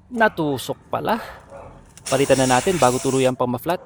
Natusok pala. Palitan na natin bago tuluyang pang ma-flat.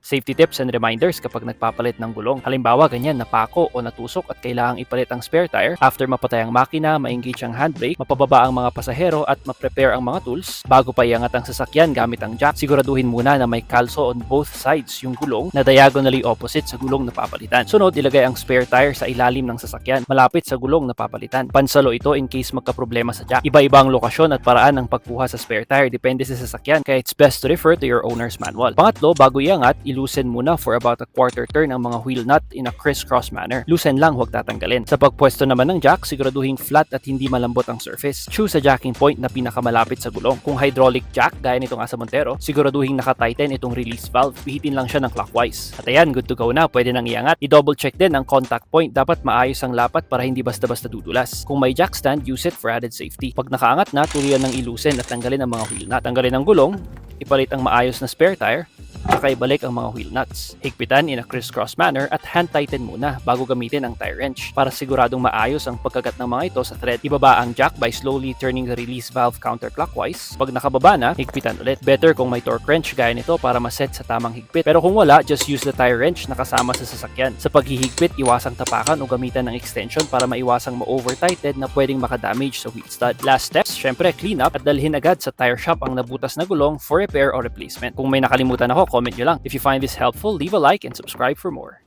Safety tips and reminders kapag nagpapalit ng gulong. Halimbawa, ganyan, napako o natusok at kailangang ipalit ang spare tire. After mapatay ang makina, ma-engage ang handbrake, mapababa ang mga pasahero at ma-prepare ang mga tools. Bago pa iangat ang sasakyan gamit ang jack, siguraduhin muna na may kalso on both sides yung gulong na diagonally opposite sa gulong na papalitan. Sunod, ilagay ang spare tire sa ilalim ng sasakyan, malapit sa gulong na papalitan. Pansalo ito in case magkaproblema sa jack. Iba-iba ang lokasyon at paraan ng pagkuha sa spare tire depende sa sasakyan, kaya it's best to refer to your owner's manual. Pangatlo, bago iangat, loosen muna for about a quarter turn ang mga wheel nut in a crisscross manner. Loosen lang, huwag tatanggalin. Sa pagpwesto naman ng jack, siguraduhin flat at hindi malambot ang surface. Choose a jacking point na pinakamalapit sa gulong. Kung hydraulic jack, gaya nitong asa Montero, siguraduhin nakatighten itong release valve. Pihitin lang siya ng clockwise. At ayan, good to go na. Pwede nang iangat. I-double check din ang contact point. Dapat maayos ang lapat para hindi basta-basta dudulas. Kung may jack stand, use it for added safety. Pag nakaangat na, tuluyan ng iloosen at tanggalin ang mga wheel nut. Tanggalin ang gulong, ipalit ang maayos na spare tire, saka ibalik ang mga wheel nuts. Higpitan in a crisscross manner at hand tighten muna bago gamitin ang tire wrench para siguradong maayos ang pagkagat ng mga ito sa thread. Ibaba ang jack by slowly turning the release valve counterclockwise. Pag nakababa na, higpitan ulit. Better kung may torque wrench gaya nito para maset sa tamang higpit. Pero kung wala, just use the tire wrench na kasama sa sasakyan. Sa paghihigpit, iwasang tapakan o gamitan ng extension para maiwasang ma-over-tighted na pwedeng makadamage sa wheel stud. Last steps, syempre clean up at dalhin agad sa tire shop ang nabutas na gulong for repair or replacement. Kung may nakalimutan ako, comment nyo lang. If you find this helpful, leave a like and subscribe for more.